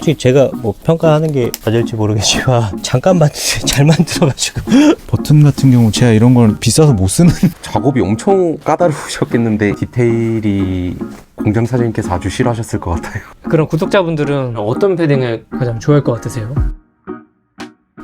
솔직히 제가 뭐 평가하는 게 맞을지 모르겠지만 잠깐 만드는데 잘 만들어가지고 버튼 같은 경우 제가 이런 걸 비싸서 못 쓰는 작업이 엄청 까다로우셨겠는데 디테일이 공장 사장님께서 아주 싫어하셨을 것 같아요. 그럼 구독자분들은 어떤 패딩을 가장 좋아할 것 같으세요?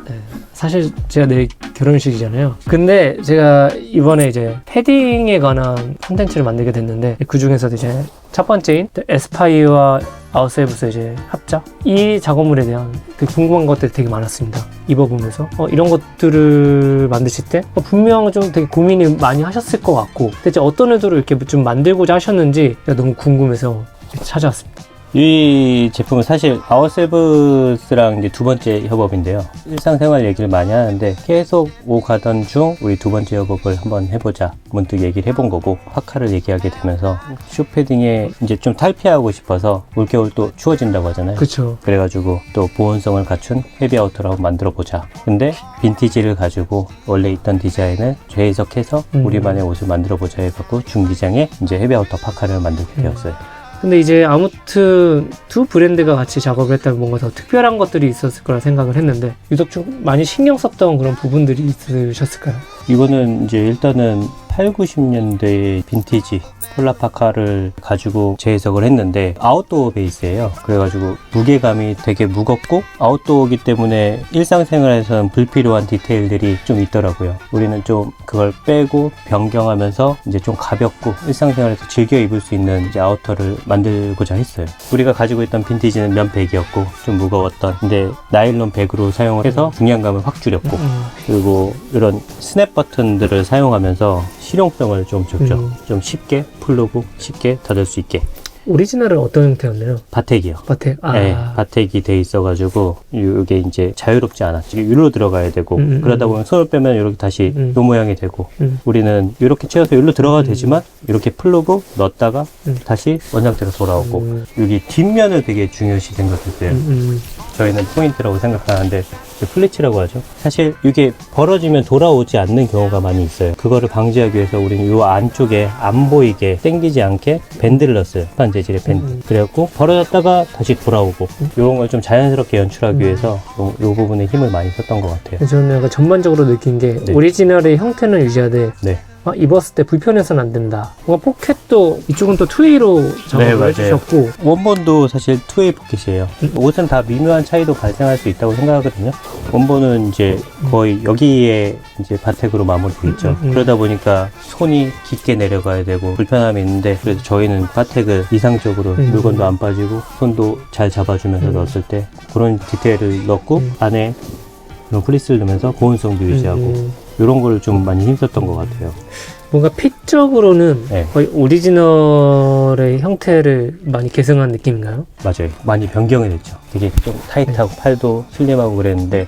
네, 사실 제가 내일 결혼식이잖아요. 근데 제가 이번에 이제 패딩에 관한 콘텐츠를 만들게 됐는데 그 중에서도 이제 첫 번째인 에스파이와 아웃세이브스의 이제 합작, 이 작업물에 대한 그 궁금한 것들이 되게 많았습니다. 입어보면서 이런 것들을 만드실 때 분명 좀 되게 고민이 많이 하셨을 것 같고, 대체 어떤 의도로 이렇게 좀 만들고자 하셨는지 너무 궁금해서 찾아왔습니다. 이 제품은 사실 아웃세이브스랑 이제 두 번째 협업인데요. 일상생활 얘기를 많이 하는데 계속 오가던 중 우리 두 번째 협업을 한번 해보자 문득 얘기를 해본 거고, 파카를 얘기하게 되면서 슈 패딩에 이제 좀 탈피하고 싶어서 올겨울 또 추워진다고 하잖아요. 그렇죠. 그래가지고 또 보온성을 갖춘 헤비 아우터를 한번 만들어 보자. 근데 빈티지를 가지고 원래 있던 디자인을 재해석해서 우리만의 옷을 만들어 보자 해갖고 중기장에 이제 헤비 아우터 파카를 만들게 되었어요. 근데 이제 아무튼 두 브랜드가 같이 작업을 했다면 뭔가 더 특별한 것들이 있었을 거라 생각을 했는데, 유독 좀 많이 신경 썼던 그런 부분들이 있으셨을까요? 이거는 이제 일단은 8, 90년대의 빈티지 폴라파카를 가지고 재해석을 했는데 아웃도어 베이스예요. 그래가지고 무게감이 되게 무겁고 아웃도어이기 때문에 일상생활에서는 불필요한 디테일들이 좀 있더라고요. 우리는 좀 그걸 빼고 변경하면서 이제 좀 가볍고 일상생활에서 즐겨 입을 수 있는 이제 아우터를 만들고자 했어요. 우리가 가지고 있던 빈티지는 면백이었고 좀 무거웠던, 근데 나일론 백으로 사용을 해서 중량감을 확 줄였고, 그리고 이런 스냅 버튼들을 사용하면서 실용성을 좀 줬죠. 좀 쉽게 풀르고 쉽게 닫을 수 있게. 오리지널은 어떤 형태였나요? 바텍이요. 바텍. 네, 바텍이 돼 있어가지고 이게 이제 자유롭지 않았지. 위로 들어가야 되고 그러다 보면 손을 빼면 이렇게 다시 이 모양이 되고, 우리는 이렇게 채워서 여기로 들어가도 되지만 이렇게 풀르고 넣었다가 다시 원상태로 돌아오고, 여기 뒷면을 되게 중요시 생각했어요. 저희는 포인트라고 생각하는데 플리츠라고 하죠. 사실 이게 벌어지면 돌아오지 않는 경우가 많이 있어요. 그거를 방지하기 위해서 우리는 이 안쪽에 안 보이게 당기지 않게 밴드를 넣었어요. 판 재질의 밴드. 그래갖고 벌어졌다가 다시 돌아오고, 이런 걸 좀 자연스럽게 연출하기 위해서 이 부분에 힘을 많이 썼던 것 같아요. 저는 약간 전반적으로 느낀 게 네. 오리지널의 형태는 유지하되 네. 입었을 때 불편해서는 안 된다. 뭔가 포켓도 이쪽은 또 투웨이로 작업을 맞아요. 해주셨고, 원본도 사실 투웨이 포켓이에요. 옷은 다 미묘한 차이도 발생할 수 있다고 생각하거든요. 원본은 이제 거의 여기에 이제 바텍으로 마무리되어 있죠. 그러다 보니까 손이 깊게 내려가야 되고 불편함이 있는데, 그래서 저희는 바텍을 이상적으로 물건도 안 빠지고 손도 잘 잡아주면서 넣었을 때 그런 디테일을 넣고, 안에 이런 플리스를 넣으면서 보온성도 유지하고, 이런 거를 좀 많이 힘썼던 것 같아요. 뭔가 핏적으로는 네. 거의 오리지널의 형태를 많이 계승한 느낌인가요? 맞아요. 많이 변경이 됐죠. 되게 좀 타이트하고 팔도 슬림하고 그랬는데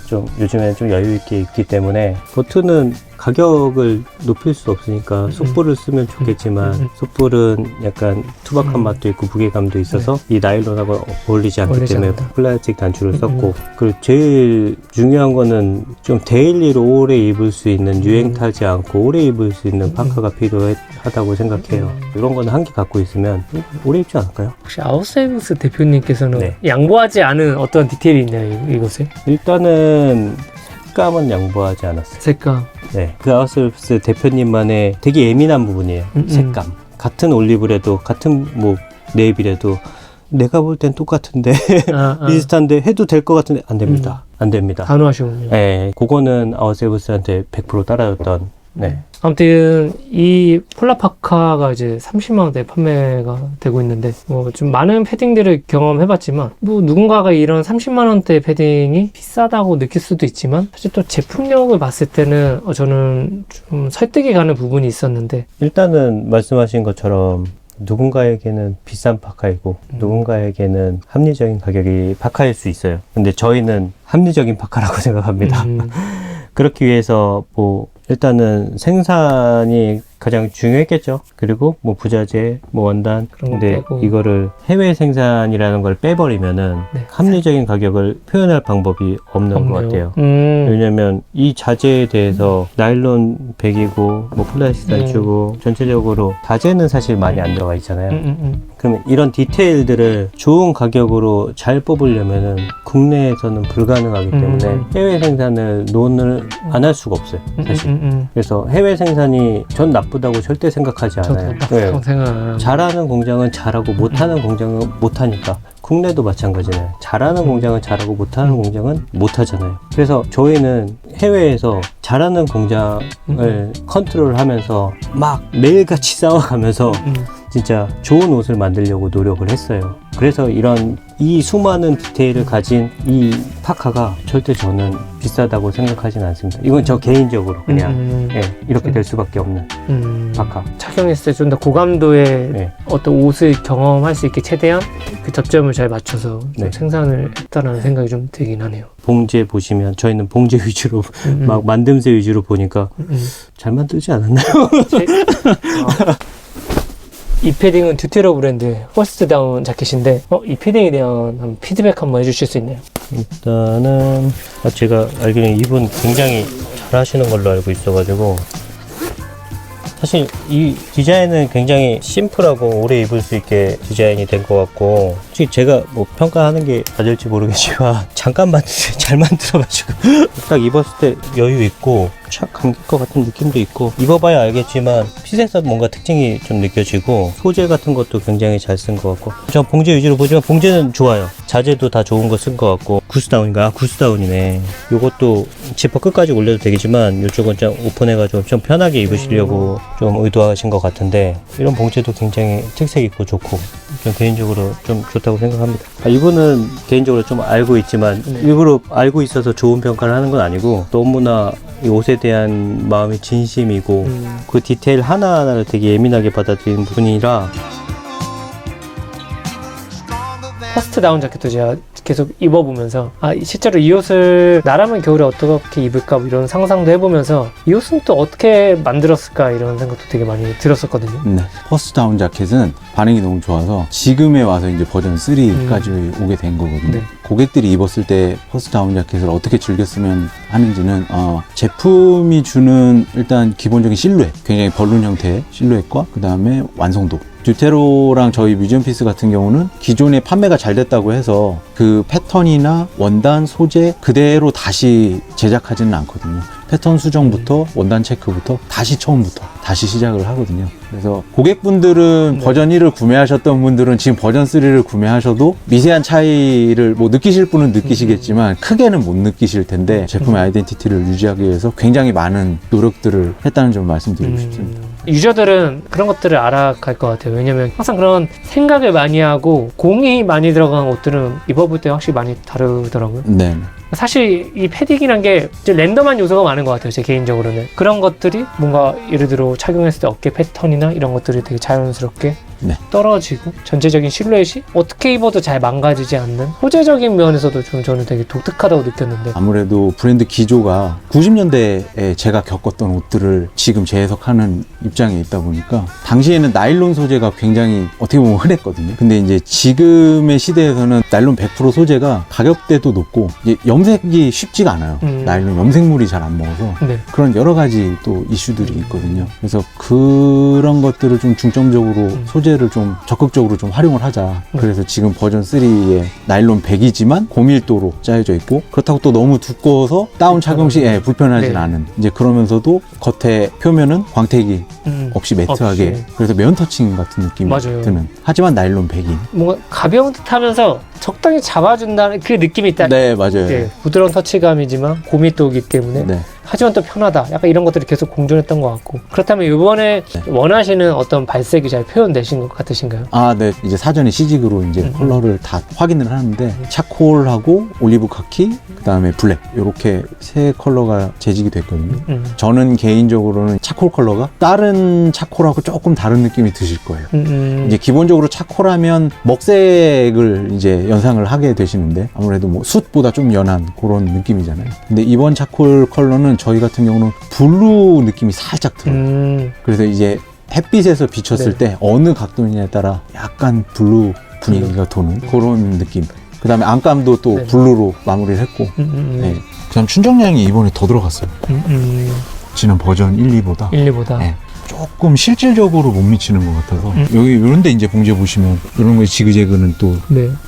좀 요즘에는 좀 여유 있게 입기 때문에, 보트는 가격을 높일 수 없으니까 솥불을 쓰면 좋겠지만 솥불은 약간 투박한 맛도 있고 무게감도 있어서 이 나일론하고 어울리지 않기 때문에 않다. 플라스틱 단추를 썼고, 그리고 제일 중요한 거는 좀 데일리로 오래 입을 수 있는, 유행 타지 않고 오래 입을 수 있는 파카가 필요하다고 생각해요. 이런 거는 한 개 갖고 있으면 오래 입지 않을까요? 혹시 아웃세이브스 대표님께서는 네. 양보하지 않은 어떤 디테일이 있나요, 이곳에? 일단은 색감은 양보하지 않았어요. 색감. 네, 그 아웃세이브스 대표님만의 되게 예민한 부분이에요. 색감. 같은 올리브래도, 같은 뭐 네이비래도 내가 볼 땐 똑같은데 비슷한데 해도 될 것 같은데 안 됩니다. 안 됩니다. 단호하시군요. 네, 그거는 아웃세이브스한테 100% 따라줬던. 네. 아무튼 이 폴라파카가 이제 30만 원대에 판매가 되고 있는데, 좀 많은 패딩들을 경험해봤지만 누군가가 이런 30만 원대 패딩이 비싸다고 느낄 수도 있지만, 사실 또 제품력을 봤을 때는 저는 좀 설득이 가는 부분이 있었는데, 일단은 말씀하신 것처럼 누군가에게는 비싼 파카이고 누군가에게는 합리적인 가격이 파카일 수 있어요. 근데 저희는 합리적인 파카라고 생각합니다. 그렇기 위해서 뭐 일단은 생산이 가장 중요했겠죠. 그리고 뭐 부자재, 뭐 원단. 그런 거 근데 빼고. 이거를 해외 생산이라는 걸 빼버리면은 네. 합리적인 가격을 표현할 방법이 없는 것 같아요. 왜냐면 이 자재에 대해서 나일론 100이고 뭐 플라스틱 단추고 전체적으로 자재는 사실 많이 안 들어가 있잖아요. 그러면 이런 디테일들을 좋은 가격으로 잘 뽑으려면은 국내에서는 불가능하기 때문에 해외 생산을 논을 안 할 수가 없어요, 사실. 그래서 해외 생산이 전 나쁘다고 절대 생각하지 않아요. 저도 생각. 잘하는 공장은 잘하고 못하는 공장은 못하니까. 국내도 마찬가지네요. 잘하는 공장은 잘하고 못하는 공장은 못하잖아요. 그래서 저희는 해외에서 잘하는 공장을 컨트롤하면서 막 매일같이 싸워가면서 진짜 좋은 옷을 만들려고 노력을 했어요. 그래서 이 수많은 디테일을 가진 이 파카가 절대 저는 비싸다고 생각하진 않습니다. 이건 저 개인적으로 그냥 이렇게 될 수밖에 없는 파카. 착용했을 때 좀 더 고감도의 네. 어떤 옷을 경험할 수 있게 최대한 그 접점을 잘 맞춰서 좀 네. 생산을 했다는 생각이 좀 들긴 하네요. 봉제 보시면 저희는 봉제 위주로 막 만듦새 위주로 보니까 잘 만들지 않았나요? 이 패딩은 듀테러 브랜드 퍼스트 다운 자켓인데 이 패딩에 대한 피드백 한번 해주실 수 있나요? 일단은 제가 알기로는 이분 굉장히 잘 하시는 걸로 알고 있어가지고 사실 이 디자인은 굉장히 심플하고 오래 입을 수 있게 디자인이 된 것 같고 솔직히 제가 뭐 평가하는 게 맞을지 모르겠지만 잠깐 만드는데 잘 만들어가지고 딱 입었을 때 여유 있고 착 감길 것 같은 느낌도 있고 입어봐야 알겠지만 핏에서 뭔가 특징이 좀 느껴지고 소재 같은 것도 굉장히 잘 쓴 것 같고 저 봉제 위주로 보지만 봉제는 좋아요. 자재도 다 좋은 거 쓴 것 같고 구스다운인가? 구스다운이네. 요것도 지퍼 끝까지 올려도 되겠지만 이쪽은 좀 오픈해가지고 좀 편하게 입으시려고 좀 의도하신 것 같은데 이런 봉제도 굉장히 특색 있고 좋고 좀 개인적으로 좀 좋다고 생각합니다. 이분은 개인적으로 좀 알고 있지만 일부러 알고 있어서 좋은 평가를 하는 건 아니고 너무나 이 옷에 대한 마음이 진심이고 그 디테일 하나하나를 되게 예민하게 받아들이는 분이라 퍼스트 다운 자켓도 제가 계속 입어보면서 실제로 이 옷을 나라면 겨울에 어떻게 입을까 뭐 이런 상상도 해보면서 이 옷은 또 어떻게 만들었을까 이런 생각도 되게 많이 들었었거든요. 네. 퍼스트 다운 자켓은 반응이 너무 좋아서 지금에 와서 이제 버전 3까지 오게 된 거거든요. 네. 고객들이 입었을 때 퍼스트 다운 자켓을 어떻게 즐겼으면 하는지는 제품이 주는 일단 기본적인 실루엣, 굉장히 벌룬 형태의 실루엣과 그 다음에 완성도. 듀테로랑 저희 뮤지엄 피스 같은 경우는 기존에 판매가 잘 됐다고 해서 그 패턴이나 원단, 소재 그대로 다시 제작하지는 않거든요. 패턴 수정부터 원단 체크부터 다시 처음부터 다시 시작을 하거든요. 그래서 고객분들은 버전 1을 구매하셨던 분들은 지금 버전 3를 구매하셔도 미세한 차이를 뭐 느끼실 분은 느끼시겠지만 크게는 못 느끼실 텐데 제품의 아이덴티티를 유지하기 위해서 굉장히 많은 노력들을 했다는 점을 말씀드리고 싶습니다. 유저들은 그런 것들을 알아갈 것 같아요. 왜냐면 항상 그런 생각을 많이 하고 공이 많이 들어간 옷들은 입어볼 때 확실히 많이 다르더라고요. 네. 사실 이 패딩이란 게 좀 랜덤한 요소가 많은 것 같아요. 제 개인적으로는 그런 것들이 뭔가 예를 들어 착용했을 때 어깨 패턴이나 이런 것들이 되게 자연스럽게 네. 떨어지고 전체적인 실루엣이 어떻게 입어도 잘 망가지지 않는 소재적인 면에서도 좀 저는 되게 독특하다고 느꼈는데 아무래도 브랜드 기조가 90년대에 제가 겪었던 옷들을 지금 재해석하는 입장에 있다 보니까 당시에는 나일론 소재가 굉장히 어떻게 보면 흔했거든요. 근데 이제 지금의 시대에서는 나일론 100% 소재가 가격대도 높고 이제 염색이 쉽지가 않아요. 나일론 염색물이 잘 안 먹어서 네. 그런 여러 가지 또 이슈들이 있거든요. 그래서 그런 것들을 좀 중점적으로 소재를 좀 적극적으로 좀 활용을 하자. 그래서 지금 버전 3에 나일론 100이지만 고밀도로 짜여져 있고 그렇다고 또 너무 두꺼워서 다운 착용 시에 불편하진 네. 않은 이제 그러면서도 겉에 표면은 광택이 없이 매트하게 없이. 그래서 면 터칭 같은 느낌이 맞아요. 드는 하지만 나일론 100인 뭔가 가벼운 듯 하면서 적당히 잡아준다는 그 느낌이 있다. 네 맞아요. 네, 부드러운 터치감이지만 고밀도이기 때문에 네. 하지만 또 편하다. 약간 이런 것들이 계속 공존했던 것 같고 그렇다면 이번에 원하시는 어떤 발색이 잘 표현되신 것 같으신가요? 네. 이제 사전에 시직으로 이제 컬러를 다 확인을 하는데 차콜하고 올리브 카키, 그 다음에 블랙 이렇게 세 컬러가 재직이 됐거든요. 저는 개인적으로는 차콜 컬러가 다른 차콜하고 조금 다른 느낌이 드실 거예요. 이제 기본적으로 차콜하면 먹색을 이제 연상을 하게 되시는데 아무래도 뭐 숯보다 좀 연한 그런 느낌이잖아요. 근데 이번 차콜 컬러는 저희 같은 경우는 블루 느낌이 살짝 들어요. 그래서 이제 햇빛에서 비쳤을 네. 때 어느 각도냐에 따라 약간 블루 분위기가 도는 그런 느낌. 그 다음에 안감도 또 네. 블루로 마무리를 했고. 네. 그 다음 춘정량이 이번에 더 들어갔어요. 지난 버전 1, 2보다. 1, 2보다. 네. 조금 실질적으로 못 미치는 것 같아서 여기 이런 데 이제 봉제 보시면 이런 거 지그재그는 또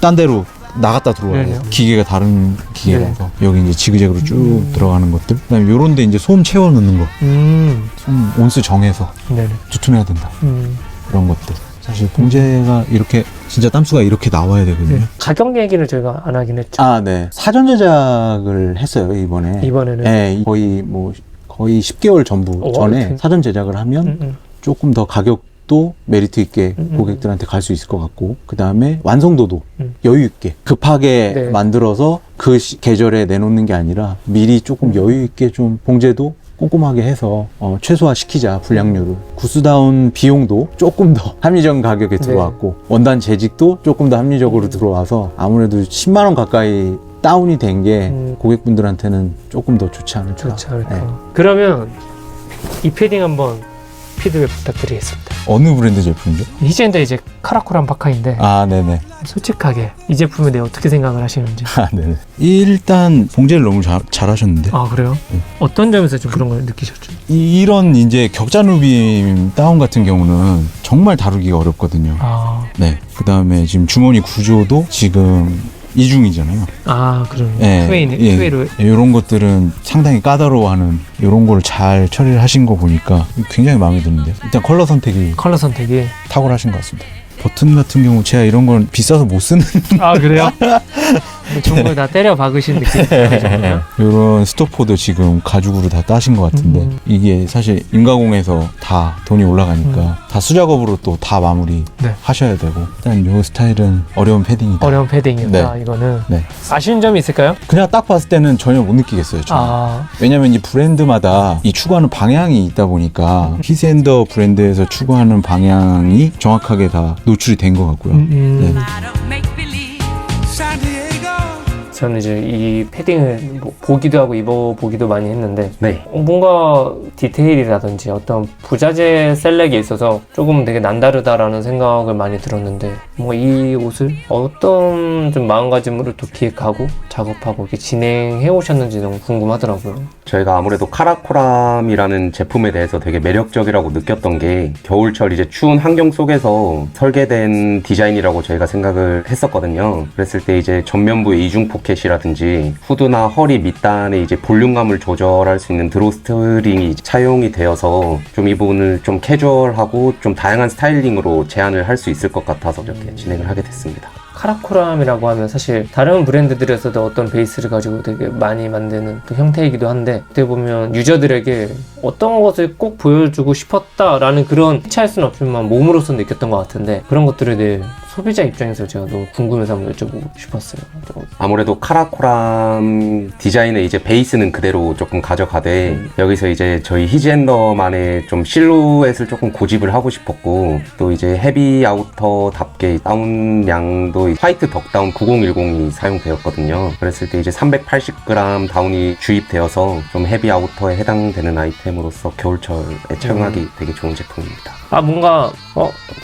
딴 네. 데로 나갔다 들어와요. 네네. 기계가 다른 기계라서 여기 이제 지그재그로 쭉 들어가는 것들. 그다음에 요런 데 이제 솜 채워 넣는 거. 솜 온수 정해서 네네. 두툼해야 된다. 그런 것들. 사실 봉제가 이렇게 진짜 땀수가 이렇게 나와야 되거든요. 네. 가격 얘기를 저희가 안 하긴 했죠. 아, 네. 사전 제작을 했어요, 이번에. 이번에는. 네, 거의 10개월 전에 사전 제작을 하면 조금 더 가격도 메리트 있게 고객들한테 갈 수 있을 것 같고, 그 다음에 완성도도 여유 있게 급하게 네. 만들어서 그 계절에 내놓는 게 아니라 미리 조금 여유 있게 좀 봉제도 꼼꼼하게 해서 최소화 시키자, 분량률을. 구스다운 비용도 조금 더 합리적인 가격에 들어왔고, 원단 재직도 조금 더 합리적으로 들어와서 아무래도 10만 원 가까이 다운이 된 게 고객분들한테는 조금 더 좋지 않을까. 좋지 않을까. 네. 그러면 이 패딩 한번 피드백 부탁드리겠습니다. 어느 브랜드 제품이죠? 히젠더 이제 카라코란 파카인데 아, 네네. 솔직하게 이 제품에 대해 어떻게 생각을 하시는지. 아, 네네. 일단 봉제를 너무 잘하셨는데. 아 그래요? 어떤 점에서 좀 그런 걸 느끼셨죠? 이런 이제 격자 누빔 다운 같은 경우는 정말 다루기가 어렵거든요. 아, 네. 그 다음에 지금 주머니 구조도 지금 이중이잖아요. 그럼 예, 투웨이로. 이런 것들은 상당히 까다로워하는 이런 걸 잘 처리를 하신 거 보니까 굉장히 마음에 드는데, 일단 컬러 선택이 컬러 선택이. 탁월하신 것 같습니다. 버튼 같은 경우 제가 이런 건 비싸서 못 쓰는 아 그래요? 좋은 걸 다 때려 박으신 느낌이죠. 이런 스토퍼도 지금 가죽으로 다 따신 것 같은데 이게 사실 인가공에서 다 돈이 올라가니까 다 수작업으로 또 다 마무리 네. 하셔야 되고, 일단 이 스타일은 어려운 패딩이다. 어려운 패딩이었다. 이거는. 네. 아쉬운 점이 있을까요? 그냥 딱 봤을 때는 전혀 못 느끼겠어요. 저는. 왜냐면 이 브랜드마다 이 추구하는 방향이 있다 보니까 히센더 브랜드에서 추구하는 방향이 정확하게 다 노출이 된 것 같고요. 네. 저는 이제 이 패딩을 뭐 보기도 하고 입어보기도 많이 했는데 네. 뭔가 디테일이라든지 어떤 부자재 셀렉에 있어서 조금 되게 남다르다라는 생각을 많이 들었는데, 뭔가 이 옷을 어떤 좀 마음가짐으로 또 기획하고 작업하고 이렇게 진행해 오셨는지 너무 궁금하더라고요. 저희가 아무래도 카라코람이라는 제품에 대해서 되게 매력적이라고 느꼈던 게 겨울철 이제 추운 환경 속에서 설계된 디자인이라고 저희가 생각을 했었거든요. 그랬을 때 이제 전면부의 이중 포켓이라든지 후드나 허리 밑단에 이제 볼륨감을 조절할 수 있는 드로스트링이 차용이 되어서 좀 이 부분을 좀 캐주얼하고 좀 다양한 스타일링으로 제안을 할 수 있을 것 같아서 이렇게 진행을 하게 됐습니다. 카라코람이라고 하면 사실 다른 브랜드들에서도 어떤 베이스를 가지고 되게 많이 만드는 그 형태이기도 한데, 어떻게 보면 유저들에게 어떤 것을 꼭 보여주고 싶었다라는 그런 캐치할 수는 없지만 몸으로서 느꼈던 것 같은데, 그런 것들에 대해 소비자 입장에서 제가 너무 궁금해서 한번 여쭤보고 싶었어요. 아무래도 카라코람 디자인의 이제 베이스는 그대로 조금 가져가되 여기서 이제 저희 히젠더만의 좀 실루엣을 조금 고집을 하고 싶었고, 또 이제 헤비 아우터답게 다운량도 화이트 덕다운 9010이 사용되었거든요. 그랬을 때 이제 380g 다운이 주입되어서 좀 헤비 아우터에 해당되는 아이템으로서 겨울철에 착용하기 되게 좋은 제품입니다. 뭔가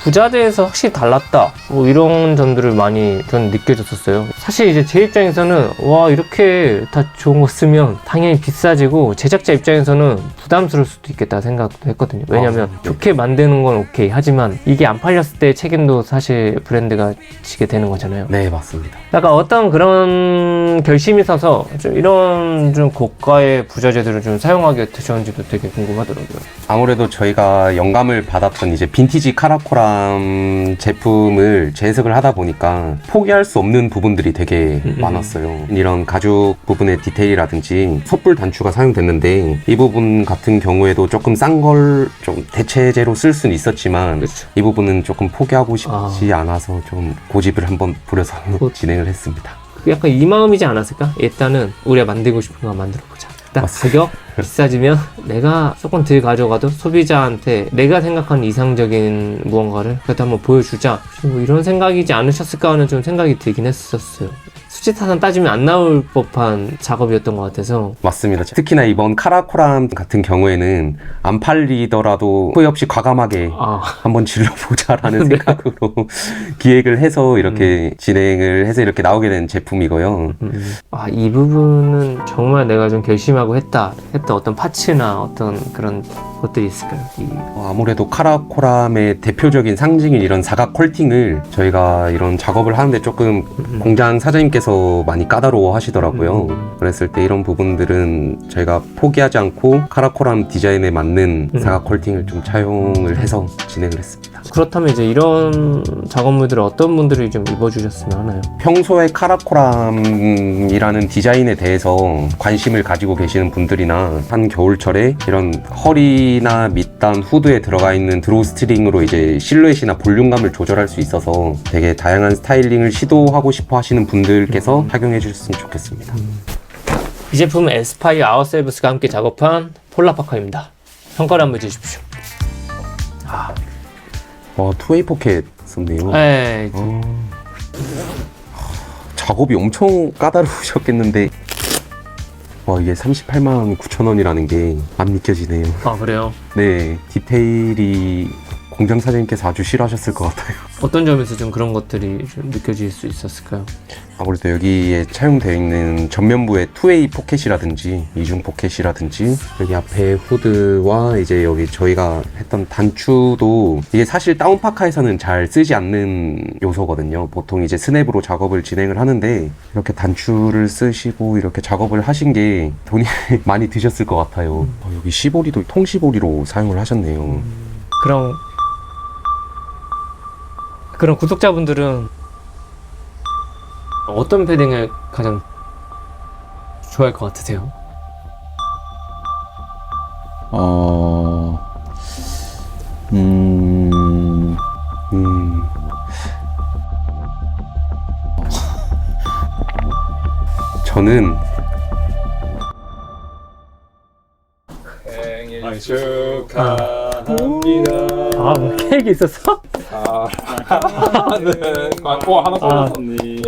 부자재에서 확실히 달랐다, 뭐 이런 점들을 많이 저는 느껴졌었어요. 사실 이제 제 입장에서는 와, 이렇게 다 좋은 거 쓰면 당연히 비싸지고 제작자 입장에서는 부담스러울 수도 있겠다 생각도 했거든요. 왜냐면 네. 좋게 만드는 건 오케이 하지만 이게 안 팔렸을 때 책임도 사실 브랜드가 지게 되는 거잖아요. 네, 맞습니다. 약간 어떤 그런 결심이 있어서 좀 이런 좀 고가의 부자재들을 좀 사용하게 되셨는지도 되게 궁금하더라고요. 아무래도 저희가 영감을 받았던 이제 빈티지 카라코람 제품을 재해석을 하다 보니까 포기할 수 없는 부분들이 되게 많았어요. 이런 가죽 부분의 디테일이라든지 섣불 단추가 사용됐는데 이 부분 같은 경우에도 조금 싼 걸 좀 대체재로 쓸 수는 있었지만 그렇죠. 이 부분은 조금 포기하고 싶지 않아서 좀 고집을 한번 부려서 진행을 했습니다. 약간 이 마음이지 않았을까? 일단은 우리가 만들고 싶은 거 만들어보자. 일단 가격 비싸지면 내가 조금 덜 가져가도 소비자한테 내가 생각하는 이상적인 무언가를 그래도 한번 보여주자, 뭐 이런 생각이지 않으셨을까 하는 좀 생각이 들긴 했었어요. 수치타산 따지면 안 나올 법한 작업이었던 것 같아서. 맞습니다. 특히나 이번 카라코람 같은 경우에는 안 팔리더라도 후회 없이 과감하게 한번 질러보자라는 생각으로 기획을 해서 이렇게 진행을 해서 이렇게 나오게 된 제품이고요. 이 부분은 정말 내가 좀 결심하고 했던 어떤 파츠나 어떤 그런 것들이 있을까요? 아무래도 카라코람의 대표적인 상징인 이런 사각 컬팅을 저희가 이런 작업을 하는데 조금 공장 사장님께서 많이 까다로워 하시더라고요. 그랬을 때 이런 부분들은 저희가 포기하지 않고 카라코람 디자인에 맞는 사각 컬팅을 좀 차용을 해서 진행을 했습니다. 그렇다면 이제 이런 작업물들을 어떤 분들이 좀 입어주셨으면 하나요? 평소에 카라코람이라는 디자인에 대해서 관심을 가지고 계시는 분들이나 한 겨울철에 이런 허리나 밑단, 후드에 들어가 있는 드로우 스트링으로 이제 실루엣이나 볼륨감을 조절할 수 있어서 되게 다양한 스타일링을 시도하고 싶어 하시는 분들께서 착용해 주셨으면 좋겠습니다. 이 제품은 에스파이어 아웃셀브스가 함께 작업한 폴라파카입니다. 평가를 한번 해주십시오. 투웨이 포켓 썼네요. 네. 작업이 엄청 까다로우셨겠는데 이게 38만 9천 원이라는 게 안 믿겨지네요. 그래요? 네, 디테일이 공장 사장님께서 아주 싫어하셨을 것 같아요. 어떤 점에서 좀 그런 것들이 좀 느껴질 수 있었을까요? 아무래도 여기에 차용되어 있는 전면부의 투웨이 포켓이라든지 이중 포켓이라든지 여기 앞에 후드와 이제 여기 저희가 했던 단추도 이게 사실 다운파카에서는 잘 쓰지 않는 요소거든요. 보통 이제 스냅으로 작업을 진행을 하는데 이렇게 단추를 쓰시고 이렇게 작업을 하신 게 돈이 많이 드셨을 것 같아요. 여기 시보리도 통시보리로 사용을 하셨네요. 그럼 구독자분들은 어떤 패딩을 가장 좋아할 것 같으세요? 저는 생일 축하합니다. 뭐 케이크 있었어? 사랑하는 광고 하나 써줬었니.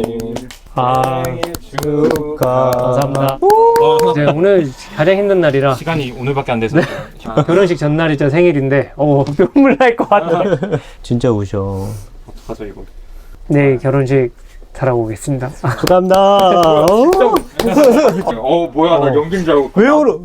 생일 축하. 감사합니다. 오늘 가장 힘든 날이라 시간이 오늘밖에 안 돼서. 결혼식 전날이자 생일인데 눈물 날 것 같아. 진짜 우셔. 어떡하죠 이거. 네, 결혼식 잘하고 오겠습니다. 축하합니다. 뭐야 나 연기인 줄 알고. 왜 울어?